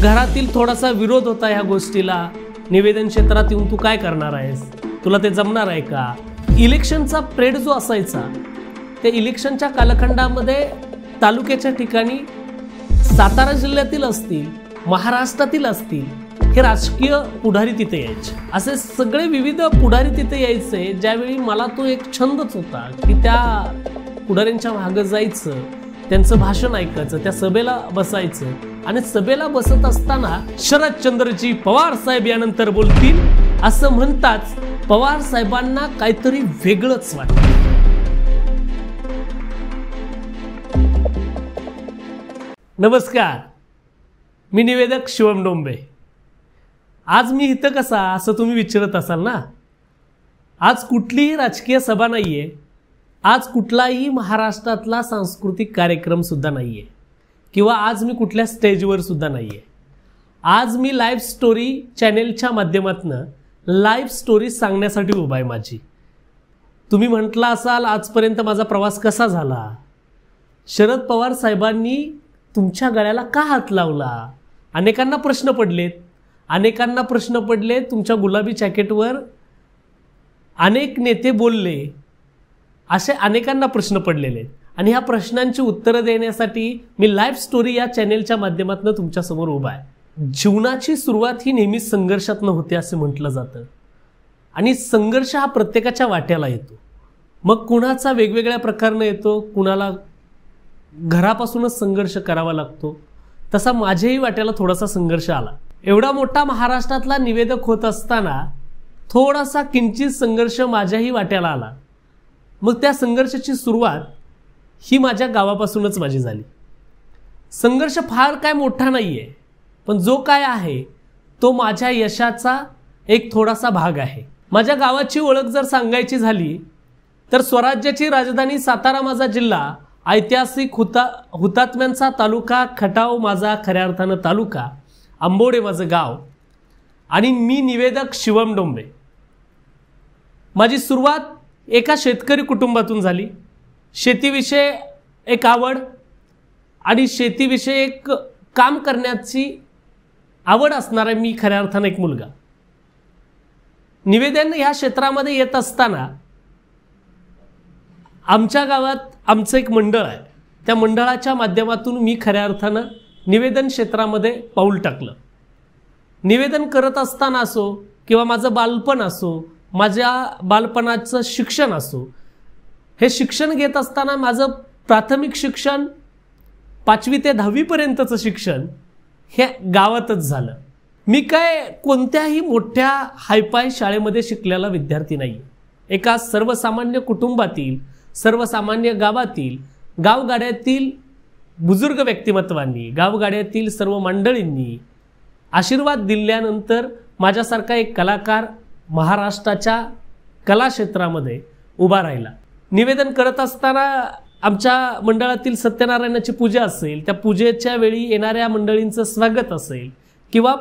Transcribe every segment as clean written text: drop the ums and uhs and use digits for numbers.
घरातील थोडासा विरोध होता ह्या गोष्टीला। निवेदन क्षेत्रात येऊन तू काय करणार आहेस, तुला ते जमणार आहे का? इलेक्शनचा प्रेड जो असायचा, ते इलेक्शनच्या कालखंडामध्ये तालुक्याच्या ठिकाणी सातारा जिल्ह्यातील असतील, महाराष्ट्रातील असतील, हे राजकीय पुढारी तिथे यायचे। असे सगळे विविध पुढारी तिथे यायचे। ज्यावेळी मला तो एक छंदच होता की त्या पुढाऱ्यांच्या मागे जायचं, त्यांचं भाषण ऐकायचं, त्या सभेला बसायचं। आणि सभेला बसत असताना शरदचंद्रजी पवार साहेब यानंतर बोलतील असं म्हणताच पवार साहेबांना काहीतरी वेगळंच वाटतं। नमस्कार, मी निवेदक शिवम डोंबे। आज मी इथं कसा असं तुम्ही विचारत असाल ना। आज कुठलीही राजकीय सभा नाहीये, आज कुठलाही महाराष्ट्रातला सांस्कृतिक कार्यक्रम सुद्धा नाहीये, किंवा आज मी कुठल्या स्टेजवर सुद्धा नाहीये। आज मी लाईव्ह स्टोरी चॅनेलच्या माध्यमातून लाईव्ह स्टोरी सांगण्यासाठी उभा आहे माझी। तुम्ही म्हटला असाल आजपर्यंत माझा प्रवास कसा झाला, शरद पवार साहेबांनी तुमच्या गळ्याला का हात लावला? अनेकांना प्रश्न पडले। तुमच्या गुलाबी जॅकेटवर अनेक नेते बोलले, असे अनेकांना प्रश्न पडलेले। आणि ह्या प्रश्नांची उत्तरं देण्यासाठी मी लाईव्ह स्टोरी या चॅनेलच्या माध्यमातून तुमच्यासमोर उभा आहे। जीवनाची सुरुवात ही नेहमी संघर्षातून होते असे म्हटलं जातं, आणि संघर्ष हा प्रत्येकाच्या वाट्याला येतो। मग कुणाचा वेगवेगळ्या प्रकारने येतो, कुणाला घरापासूनच संघर्ष करावा लागतो। तसा माझ्याही वाट्याला थोडासा संघर्ष आला। एवढा मोठा महाराष्ट्रातला निवेदक होत असताना थोडासा किंचित संघर्ष माझ्याही वाट्याला आला। मग त्या संघर्षाची सुरुवात ही माझ्या गावापासूनच माझी झाली। संघर्ष फार काय मोठा नाहीये, पण जो काय आहे तो माझ्या यशाचा एक थोडासा भाग आहे। माझ्या गावाची ओळख जर सांगायची झाली तर स्वराज्याची राजधानी सातारा माझा जिल्हा, ऐतिहासिक हुतात्म्यांचा तालुका, खटाव माझा खऱ्या अर्थानं तालुका, आंबोडे माझं गाव, आणि मी निवेदक शिवम डोंबे। माझी सुरुवात एका शेतकरी कुटुंबातून झाली। शेतीविषयी एक आवड आणि शेतीविषयी एक काम करण्याची आवड असणारा मी खऱ्या अर्थानं एक मुलगा। निवेदन ह्या क्षेत्रामध्ये येत असताना आमच्या गावात आमचं एक मंडळ आहे, त्या मंडळाच्या माध्यमातून मी खऱ्या अर्थानं निवेदन क्षेत्रामध्ये पाऊल टाकलं। निवेदन करत असताना असो किंवा माझं बालपण असो, माझ्या बालपणाचं शिक्षण असो, हे शिक्षण घेत असताना माझं प्राथमिक शिक्षण 5वी ते 10वी पर्यंतचं शिक्षण हे गावातच झालं। मी काय कोणत्याही मोठ्या हायफाय शाळेमध्ये शिकलेला विद्यार्थी नाही। एका सर्वसामान्य कुटुंबातील, सर्वसामान्य गावातील, गावगाड्यातील बुजुर्ग व्यक्तिमत्वांनी, गावगाड्यातील सर्व मंडळींनी आशीर्वाद दिल्यानंतर माझ्यासारखा एक कलाकार महाराष्ट्राच्या कला क्षेत्रामध्ये उभा राहिला। निवेदन करत असताना आमच्या मंडळातील सत्यनारायणाची पूजा असेल, त्या पूजेच्या वेळी येणाऱ्या मंडळींचं स्वागत असेल, किंवा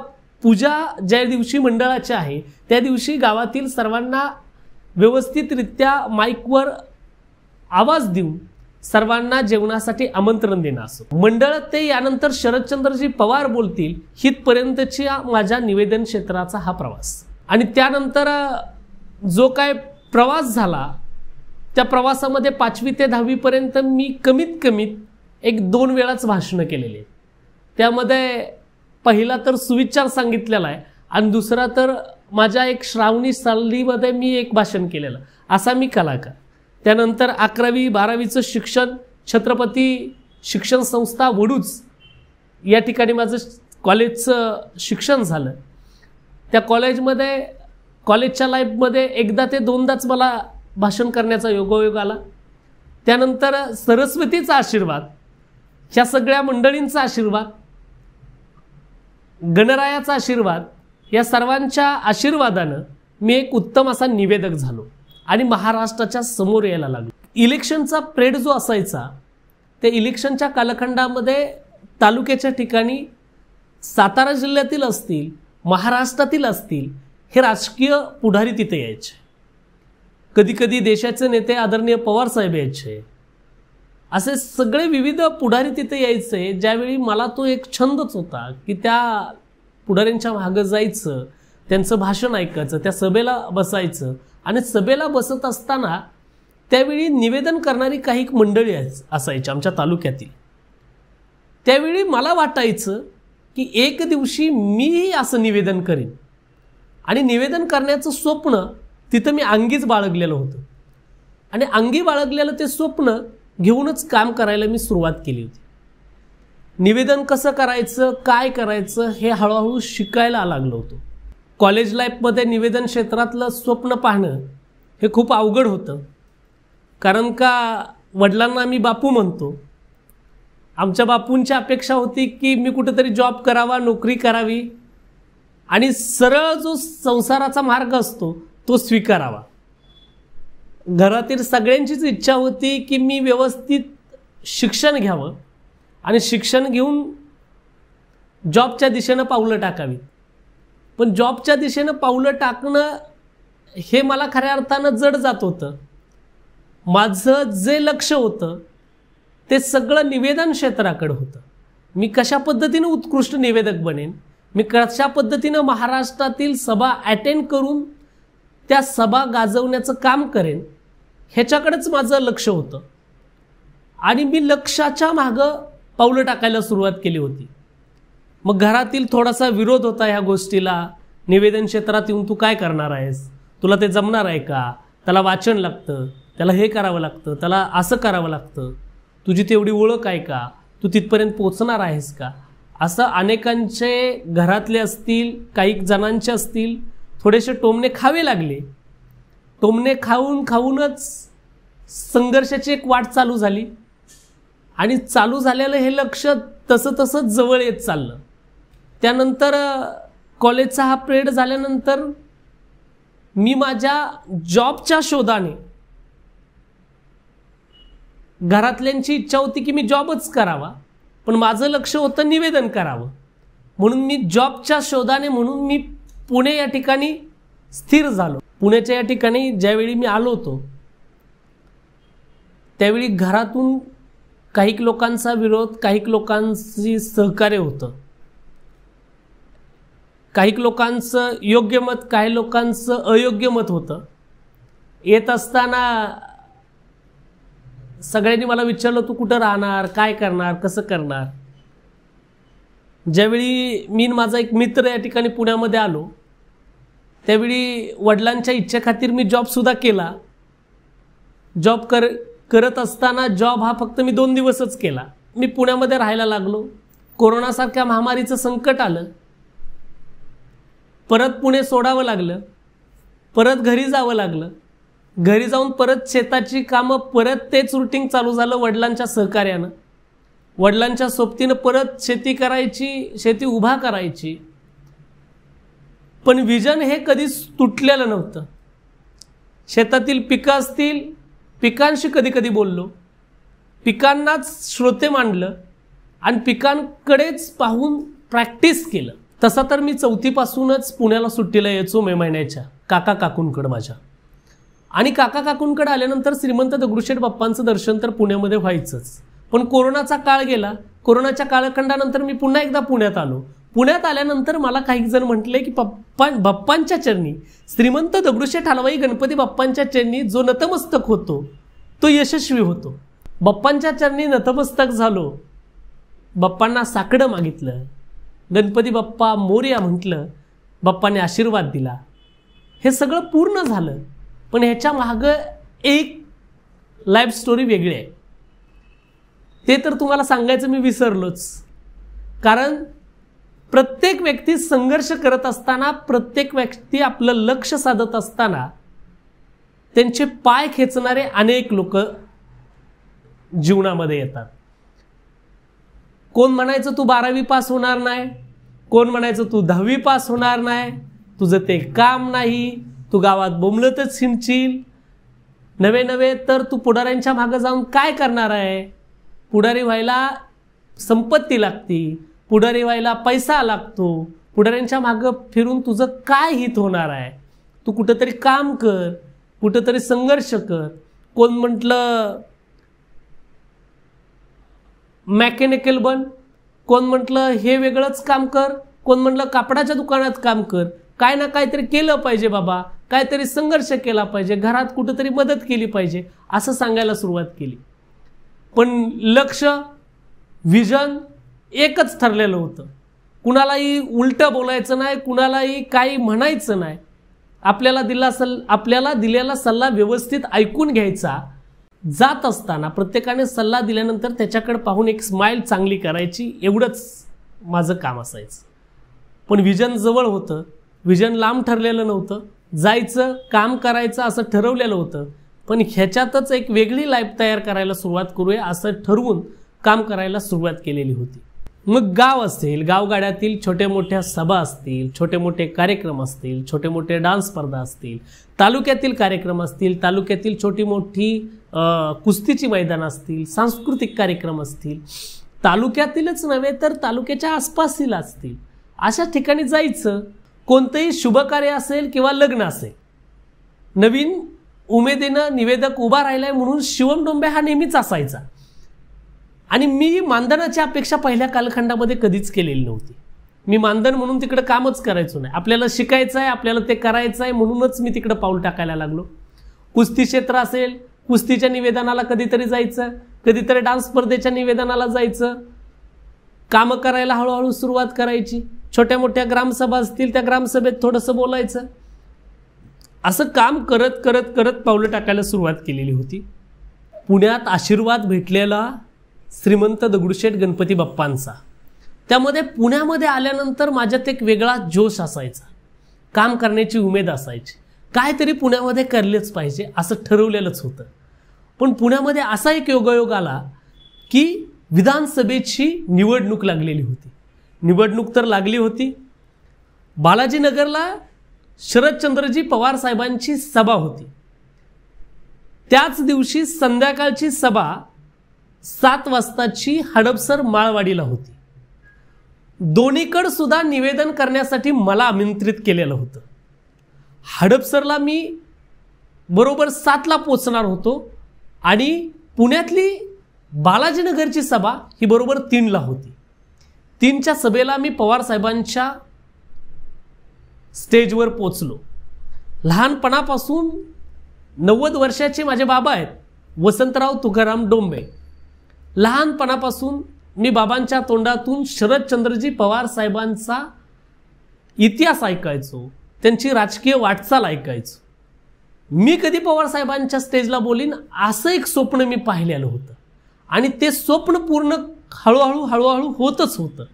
पूजा ज्या दिवशी मंडळाची आहे त्या दिवशी गावातील सर्वांना व्यवस्थितरित्या माईकवर आवाज देऊन सर्वांना जेवणासाठी आमंत्रण देणं असो। मंडळ ते यानंतर शरदचंद्रजी पवार बोलतील हितपर्यंतची माझ्या निवेदन क्षेत्राचा हा प्रवास। आणि त्यानंतर जो काय प्रवास झाला, त्या प्रवासामध्ये 5वी ते 10वी पर्यंत मी कमीत 1-2 वेळाच भाषणं केलेले। त्यामध्ये पहिला तर सुविचार सांगितलेला आहे, आणि दुसरा तर माझ्या एक श्रावणी सालीमध्ये मी एक भाषण केलेलं, असा मी कलाकार। त्यानंतर 11वी-12वीचं शिक्षण छत्रपती शिक्षण संस्था वडूज या ठिकाणी माझं कॉलेजचं शिक्षण झालं। त्या कॉलेजच्या लाईफमध्ये एकदा ते 2दाच मला भाषण करण्याचा योगायोग आला। त्यानंतर सरस्वतीचा आशीर्वाद, ह्या सगळ्या मंडळींचा आशीर्वाद, गणरायाचा आशीर्वाद, या सर्वांच्या आशीर्वादानं मी एक उत्तम असा निवेदक झालो आणि महाराष्ट्राच्या समोर यायला लागलो। इलेक्शनचा प्रेड जो असायचा, त्या इलेक्शनच्या कालखंडामध्ये तालुक्याच्या ठिकाणी सातारा जिल्ह्यातील असतील, महाराष्ट्रातील असतील, हे राजकीय पुढारी तिथे यायचे। कधी कधी देशाचे नेते आदरणीय पवार साहेब यायचे, असे सगळे विविध पुढारी तिथे यायचे, ज्यावेळी मला तो एक छंदच होता की त्या पुढाऱ्यांच्या मागं जायचं, त्यांचं भाषण ऐकायचं, त्या सभेला बसायचं. आणि सभेला बसत असताना त्यावेळी निवेदन करणारी काही मंडळी असायची आमच्या तालुक्यातील. त्यावेळी मला वाटायचं की एक दिवशी मीही असं निवेदन करीन. आणि निवेदन करण्याचं स्वप्न तिथं मी अंगीच बाळगलेलं होतं. आणि अंगी बाळगलेलं ते स्वप्न घेऊनच काम करायला मी सुरुवात केली होती. निवेदन कसं करायचं, काय करायचं हे हळूहळू शिकायला लागलो होतो. कॉलेज लाईफमध्ये निवेदन क्षेत्रातलं स्वप्न पाहणं हे खूप अवघड होतं. कारण का वडिलांना मी बापू म्हणतो. आमच्या बापूंची अपेक्षा होती की मी कुठेतरी जॉब करावा, नोकरी करावी आणि सरळ जो संसाराचा मार्ग असतो तो स्वीकारावा. घरातील सगळ्यांचीच इच्छा होती की मी व्यवस्थित शिक्षण घ्यावं आणि शिक्षण घेऊन जॉबच्या दिशेनं पावलं टाकावी. पण जॉबच्या दिशेनं पावलं टाकणं हे मला खऱ्या अर्थानं जड जात होतं. माझं जे लक्ष होतं ते सगळं निवेदन क्षेत्राकडे होतं. मी कशा पद्धतीनं उत्कृष्ट निवेदक बनेन, मी कशा पद्धतीनं महाराष्ट्रातील सभा अटेंड करून त्या सभा गाजवण्याचं काम करेन, ह्याच्याकडेच माझं लक्ष होतं. आणि मी लक्षाच्या मागं पावलं टाकायला सुरुवात केली होती. मग घरातील थोडासा विरोध होता ह्या गोष्टीला. निवेदन क्षेत्रात येऊन तू काय करणार आहेस, तुला ते जमणार आहे का, त्याला वाचन लागतं, त्याला हे करावं लागतं, त्याला असं करावं लागतं, तुझी तेवढी ओळख आहे का, तू तिथपर्यंत पोचणार आहेस का, असं अनेकांचे घरातले असतील, काही जणांचे असतील, थोडेसे टोमणे खावे लागले. टोमणे खाऊन खाऊनच संघर्षाची एक वाट चालू झाली. आणि चालू झालेलं हे लक्ष तसं तसं जवळ येत चाललं. त्यानंतर कॉलेजचा हा पिरियड झाल्यानंतर मी माझ्या जॉबच्या शोधाने, घरातल्यांची इच्छा होती की मी जॉबच करावा, पण माझं लक्ष होतं निवेदन करावं. म्हणून मी जॉबच्या शोधाने म्हणून मी पुणे या ठिकाणी स्थिर झालो. पुण्याच्या या ठिकाणी ज्यावेळी मी आलो होतो त्यावेळी घरातून काही लोकांचा विरोध, काही लोकांची सहकार्य होतं. काही लोकांचं योग्य मत, काही लोकांचं अयोग्य मत होतं. येत असताना सगळ्यांनी मला विचारलं तू कुठं राहणार, काय करणार, कसं करणार. ज्यावेळी मी माझा एक मित्र या ठिकाणी पुण्यामध्ये आलो त्यावेळी वडिलांच्या इच्छेखातीर मी जॉबसुद्धा केला. जॉब करत असताना जॉब हा फक्त मी 2 दिवसच केला. मी पुण्यामध्ये राहायला लागलो. कोरोनासारख्या महामारीचं संकट आलं. परत पुणे सोडावं लागलं, परत घरी जावं लागलं. घरी जाऊन परत शेताची कामं, परत तेच रुटीन चालू झालं वडिलांच्या सहकार्यानं. वडिलांच्या सोबतीनं परत शेती करायची, शेती उभा करायची. पण विजन हे कधीच तुटलेलं नव्हतं. शेतातील पिकं असतील, पिकांशी कधी कधी बोललो, पिकांनाच श्रोते मांडलं आणि पिकांकडेच पाहून प्रॅक्टिस केलं. तसा तर मी 4थी पासूनच पुण्याला सुट्टीला यायचो मे महिन्याच्या काका काकूंकडं माझ्या. आणि काका काकूंकडे आल्यानंतर श्रीमंत दगडूशेठ बाप्पांचं दर्शन तर पुण्यामध्ये व्हायचंच. पण कोरोनाचा काळ गेला. कोरोनाच्या कालखंडानंतर मी पुन्हा एकदा पुण्यात आलो. पुण्यात आल्यानंतर मला काही जण म्हटले की बाप्पांच्या चरणी, श्रीमंत दगडूशेठ हलवाई गणपती बाप्पांच्या चरणी जो नतमस्तक होतो तो यशस्वी होतो. बाप्पांच्या चरणी नतमस्तक झालो, बाप्पांना साकडं मागितलं, गणपती बाप्पा मोरया म्हटलं, बाप्पाने आशीर्वाद दिला. हे सगळं पूर्ण झालं. पण ह्याच्या मागं एक लाईफ स्टोरी वेगळी आहे. ते तर तुम्हाला सांगायचं मी विसरलोच. कारण प्रत्येक व्यक्ती संघर्ष करत असताना, प्रत्येक व्यक्ती आपलं लक्ष साधत असताना त्यांचे पाय खेचणारे अनेक लोक जीवनामध्ये येतात. कोण म्हणायचं तू 12वी पास होणार नाही, कोण म्हणायचं तू 10वी पास होणार नाही, तुझं ते काम नाही, तू गावात बोंबलतच हिंडशील, नवे नवे तर तू पुढाऱ्यांच्या मागे जाऊन काय करणार आहे. पुढारी व्हायला संपत्ती लागती, पुढारी व्हायला पैसा लागतो, पुढाऱ्यांच्या मागं फिरून तुझं काय हित होणार आहे. तू कुठंतरी काम कर, कुठंतरी संघर्ष कर. कोण म्हटलं मेकॅनिकल बन, कोण म्हटलं हे वेगळंच काम कर, कोण म्हटलं कापडाच्या दुकानात काम कर, काय ना काहीतरी केलं पाहिजे बाबा, काहीतरी संघर्ष केला पाहिजे, घरात कुठेतरी मदत केली पाहिजे असं सांगायला सुरुवात केली. पण लक्ष, विजन एकच ठरलेलं होतं. कुणालाही उलटं बोलायचं नाही, कुणालाही काही म्हणायचं नाही. आपल्याला दिलेला सल्ला व्यवस्थित ऐकून घ्यायचा. जात असताना प्रत्येकाने सल्ला दिल्यानंतर त्याच्याकडे पाहून एक स्माईल चांगली करायची, एवढंच माझं काम असायचं. पण विजन जवळ होतं, विजन लांब ठरलेलं नव्हतं. जायचं, काम करायचं असं ठरवलेलं होतं. पण ह्याच्यातच एक वेगळी लाईफ तयार करायला सुरुवात करूया असं ठरवून काम करायला सुरुवात केलेली होती. मग गाव असेल, गावगाड्यातील छोट्या मोठ्या सभा असतील, छोटे मोठे कार्यक्रम असतील, छोटे मोठे डान्स स्पर्धा असतील, तालुक्यातील कार्यक्रम असतील, तालुक्यातील छोटी मोठी कुस्तीची मैदान असतील, सांस्कृतिक कार्यक्रम असतील, तालुक्यातीलच नव्हे तर तालुक्याच्या आसपासही असतील, अशा ठिकाणी जायचं. कोणतंही शुभकार्य असेल किंवा लग्न असेल, नवीन उमेदीनं निवेदक उभा राहिलाय म्हणून शिवम डोंबे हा नेहमीच असायचा. आणि मी मानधनाची अपेक्षा पहिल्या कालखंडामध्ये कधीच केलेली नव्हती. मी मानधन म्हणून तिकडे कामच करायचो नाही. आपल्याला शिकायचं आहे, आपल्याला ते करायचं आहे म्हणूनच मी तिकडे पाऊल टाकायला लागलो. कुस्ती क्षेत्र असेल, कुस्तीच्या निवेदनाला कधीतरी जायचं, कधीतरी डान्स स्पर्धेच्या निवेदनाला जायचं, कामं करायला हळूहळू सुरुवात करायची. छोट्या मोठ्या ग्रामसभा असतील त्या ग्रामसभेत थोडंसं बोलायचं. असं काम करत करत करत पावलं टाकायला सुरुवात केलेली होती. पुण्यात आशीर्वाद भेटलेला श्रीमंत दगडूशेठ गणपती बाप्पांचा, त्यामध्ये पुण्यामध्ये आल्यानंतर माझ्यात एक वेगळा जोश असायचा, काम करण्याची उमेद असायची. काहीतरी पुण्यामध्ये करलेच पाहिजे असं ठरवलेलंच होतं. पण पुण्यामध्ये असा एक योगायोग आला की विधानसभेची निवडणूक लागलेली होती. निवडणूक तर लागली होती. बालाजीनगरला शरदचंद्रजी पवार साहेबांची सभा होती. त्याच दिवशी संध्याकाळची सभा 7 वाजताची हडपसर माळवाडीला होती. दोन्हीकडे सुद्धा निवेदन करण्यासाठी मला आमंत्रित केलेलं होतं. हडपसरला मी बरोबर 7ला पोचणार होतो आणि पुण्यातली बालाजीनगरची सभा ही बरोबर 3ला होती. 3च्या सभेला मी पवार साहेबांच्या स्टेजवर पोचलो. लहानपणापासून 90 वर्षाचे माझे बाबा आहेत, वसंतराव तुकाराम डोंबे. लहानपणापासून मी बाबांच्या तोंडातून शरदचंद्रजी पवार साहेबांचा इतिहास ऐकायचो, त्यांची राजकीय वाटचाल ऐकायचो. मी कधी पवार साहेबांच्या स्टेजला बोलीन असं एक स्वप्न मी पाहिलेलं होतं आणि ते स्वप्न पूर्ण हळूहळू होतच होतं.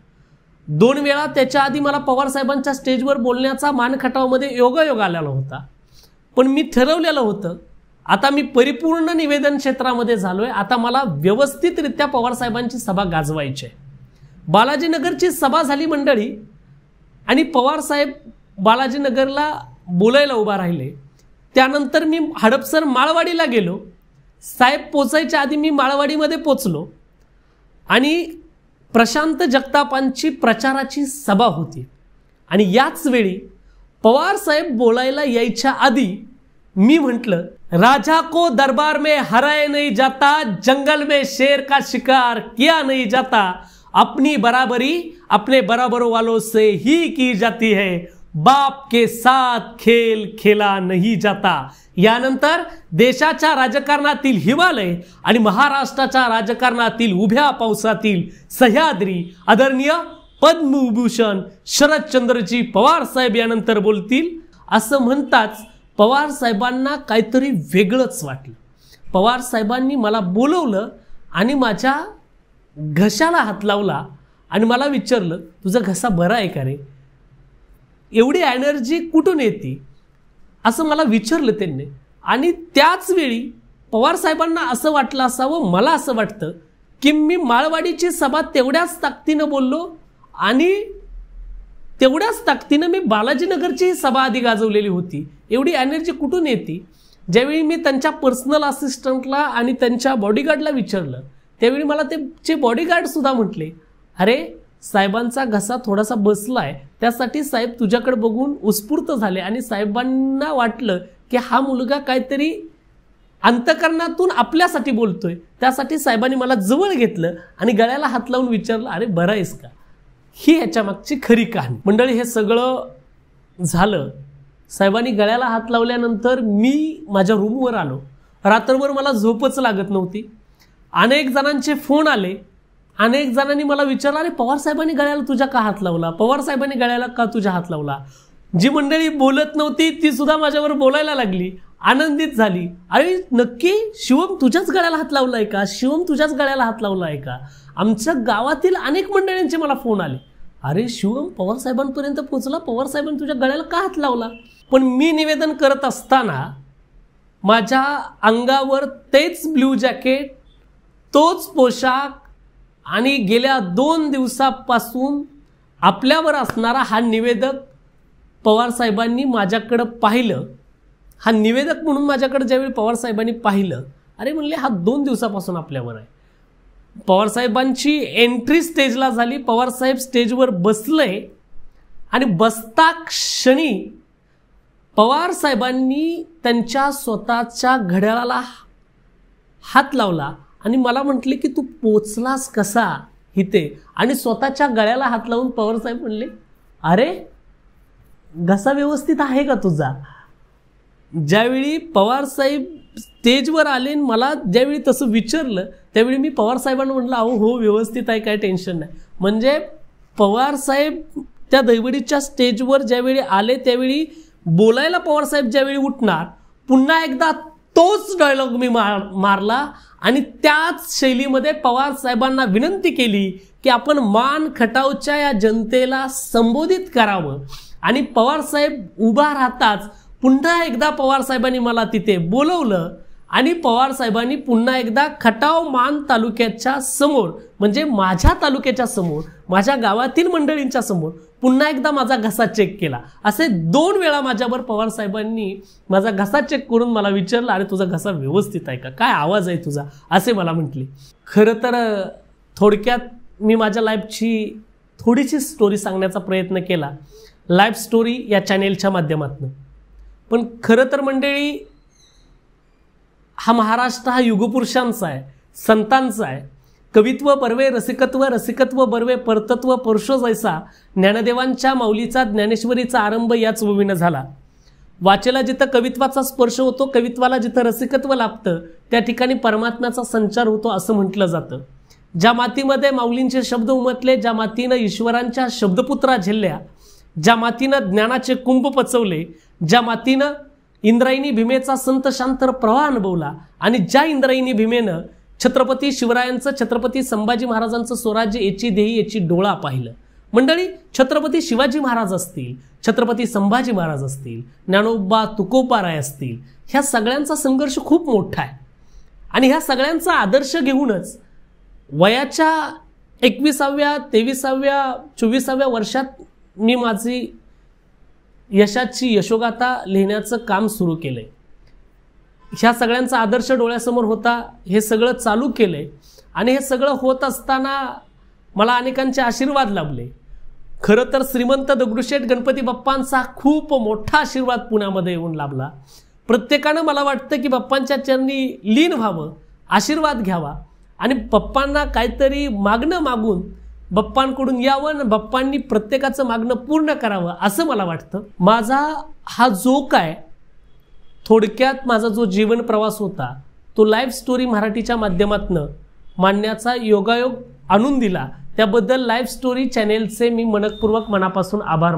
2 वेळा त्याच्या आधी मला पवार साहेबांच्या स्टेजवर बोलण्याचा मानखटावमध्ये योगायोग आलेला होता. पण मी ठरवलेलं होतं आता मी परिपूर्ण निवेदन क्षेत्रामध्ये झालोय, आता मला व्यवस्थितरित्या पवार साहेबांची सभा गाजवायची आहे. बालाजीनगरची सभा झाली मंडळी आणि पवार साहेब बालाजीनगरला बोलायला उभा राहिले. त्यानंतर मी हडपसर माळवाडीला गेलो. साहेब पोचायच्या आधी मी माळवाडीमध्ये पोचलो आणि प्रशांत जगतापांची प्रचाराची सभा होती. आणि याच वेळी पवार साहेब बोलायला यायच्या आधी मी म्हटलं, राजा को दरबार में हराया नहीं जाता, जंगल में शेर का शिकार किया नहीं जाता, अपनी बराबरी अपने बराबरों वालों से ही की जाती है, बाप के साथ खेल खेला नहीं जाता. यानंतर देशाच्या राजकारणातील हिमालय आणि महाराष्ट्राच्या राजकारणातील उभ्या पावसातील सह्याद्री आदरणीय पद्मविभूषण शरदचंद्रजी पवार साहेब यानंतर बोलतील असं म्हणताच पवार साहेबांना काहीतरी वेगळंच वाटलं. पवार साहेबांनी मला बोलवलं आणि माझ्या घशाला हात लावला आणि मला विचारलं, तुझा घसा बरा आहे का रे? एवढी एनर्जी कुठून येते असं मला विचारलं त्यांनी. आणि त्याच वेळी पवार साहेबांना असं वाटलं असावं, मला असं वाटतं की मी माळवाडीची सभा तेवढ्याच ताकदीनं बोललो आणि तेवढ्याच ताकदीनं मी बालाजीनगरची सभा आधी गाजवलेली होती. एवढी एनर्जी कुठून येते? ज्यावेळी मी त्यांच्या पर्सनल असिस्टंटला आणि त्यांच्या बॉडीगार्डला विचारलं त्यावेळी मला ते बॉडीगार्डसुद्धा म्हटले, अरे साहेबांचा घसा थोडासा बसलाय, त्यासाठी साहेब तुझ्याकडे बघून उत्स्फूर्त झाले आणि साहेबांना वाटलं की हा मुलगा काहीतरी अंतकरणातून आपल्यासाठी बोलतोय, त्यासाठी साहेबांनी मला जवळ घेतलं आणि गळ्याला हात लावून विचारलं, अरे बरं आहेस का? ही याच्या मागची खरी कहाणी. मंडळी, हे सगळं झालं. साहेबांनी गळ्याला हात लावल्यानंतर मी माझ्या रूमवर आलो. रात्रभर मला झोपच लागत नव्हती. अनेक जणांचे फोन आले. अनेक जणांनी मला विचारलं, अरे पवार साहेबांनी गळ्याला तुझ्या का हात लावला? पवार साहेबांनी गळ्याला का तुझ्या हात लावला? जी मंडळी बोलत नव्हती ती सुद्धा माझ्यावर बोलायला लागली, आनंदित झाली. अरे नक्की शिवम तुझ्याच गळ्याला हात लावलाय का? शिवम तुझ्याच गळ्याला हात लावलाय का? आमच्या गावातील अनेक मंडळींचे मला फोन आले, अरे शिवम पवार साहेबांपर्यंत पोहोचला, पवार साहेबांनी तुझ्या गळ्याला का हात लावला? पण मी निवेदन करत असताना माझ्या अंगावर तेच ब्ल्यू जॅकेट, तोच पोशाख आणि गेल्या 2 दिवसापासून आपल्यावर असणारा हा निवेदक पवार साहेबांनी माझ्याकडं पाहिलं. हा निवेदक म्हणून माझ्याकडे ज्यावेळी पवार साहेबांनी पाहिलं, अरे म्हणले हा 2 दिवसापासून आपल्यावर आहे. पवार साहेबांची एंट्री स्टेजला झाली. पवार साहेब स्टेजवर बसले आणि बसता क्षणी पवार साहेबांनी त्यांच्या स्वतःच्या घड्याळाला हात लावला आणि मला म्हटले की तू पोचलास कसा इथे? आणि स्वतःच्या गळ्याला हात लावून पवार साहेब म्हणले, अरे घसा व्यवस्थित आहे का तुझा? ज्यावेळी पवार साहेब स्टेजवर आले मला ज्यावेळी तसं विचारलं त्यावेळी मी पवार साहेबांना म्हटलं, अहो हो व्यवस्थित आहे, काय टेन्शन नाही. म्हणजे पवार साहेब त्या दैवडीच्या स्टेजवर ज्यावेळी आले त्यावेळी बोलायला पवार साहेब ज्यावेळी उठणार, पुन्हा एकदा तोच डायलॉग मी मारला आणि त्याच शैलीमध्ये पवार साहेबांना विनंती केली की आपण मान खटावच्या या जनतेला संबोधित करावं. आणि पवार साहेब उभा राहताच पुन्हा एकदा पवार साहेबांनी मला तिथे बोलवलं आणि पवार साहेबांनी पुन्हा एकदा खटाव मान तालुक्याच्या समोर, म्हणजे माझ्या तालुक्याच्या समोर, माझ्या गावातील मंडळींच्या समोर पुन्हा एकदा माझा घसा चेक केला. असे 2 वेळा माझ्यावर पवार साहेबांनी माझा घसा चेक करून मला विचारलं, अरे तुझा घसा व्यवस्थित आहे का? काय आवाज आहे तुझा? असे मला म्हटले. खरं तर थोडक्यात मी माझ्या लाईफची थोडीशी स्टोरी सांगण्याचा प्रयत्न केला लाईफ स्टोरी या चॅनेलच्या माध्यमातून. पण खरं तर मंडळी, हा महाराष्ट्र हा युगपुरुषांचा आहे, संतांचा आहे. कवित्व बर्वे रसिकत्व, रसिकत्व बर्वे परतत्व, परुषो जैसा ज्ञानदेवांच्या माऊलीचा ज्ञानेश्वरीचा आरंभ याच ओवीनं झाला. वाचेला जिथं कवित्वाचा स्पर्श होतो, कवित्वाला जिथं रसिकत्व लाभतं त्या ठिकाणी परमात्म्याचा संचार होतो असं म्हटलं जातं. ज्या मातीमध्ये माऊलींचे शब्द उमटले, ज्या मातीनं ईश्वरांच्या शब्दपुत्रा झेलल्या, ज्या मातीनं ज्ञानाचे कुंभ पचवले, ज्या मातीनं इंद्रायणी भीमेचा संत शांतर प्रवाह अनुभवला आणि ज्या इंद्रायणी भीमेनं छत्रपती शिवरायांचं, छत्रपती संभाजी महाराजांचं स्वराज्य याची देही याची डोळा पाहिलं. मंडळी, छत्रपती शिवाजी महाराज असतील, छत्रपती संभाजी महाराज असतील, ज्ञानोबा तुकोबाराय असतील, ह्या सगळ्यांचा संघर्ष खूप मोठा आहे. आणि ह्या सगळ्यांचा आदर्श घेऊनच वयाच्या 21व्या, 23व्या, 24व्या वर्षात मी माझी यशाची यशोगाथा लिहिण्याचं काम सुरू केलंय. ह्या सगळ्यांचा आदर्श डोळ्यासमोर होता, हे सगळं चालू केलंय. आणि हे सगळं होत असताना मला अनेकांचे आशीर्वाद लाभले. खरं तर श्रीमंत दगडूशेठ गणपती बाप्पांचा खूप मोठा आशीर्वाद पुण्यामध्ये येऊन लाभला. प्रत्येकानं मला वाटतं की बाप्पांच्या चरणी लीन व्हावं, आशीर्वाद घ्यावा आणि बाप्पांना काहीतरी मागणं मागून बाप्पांकडून यावं आणि बाप्पांनी प्रत्येकाचं मागणं पूर्ण करावं असं मला वाटतं. माझा हा जो काय थोडक्यात माझा जो जीवन प्रवास होता तो लाईफ स्टोरी मराठीच्या माध्यमातून मांडण्याचा योगायोग आणून दिला. त्याबद्दल लाईफ स्टोरी चॅनेलचे मी मनपूर्वक मनापासून आभार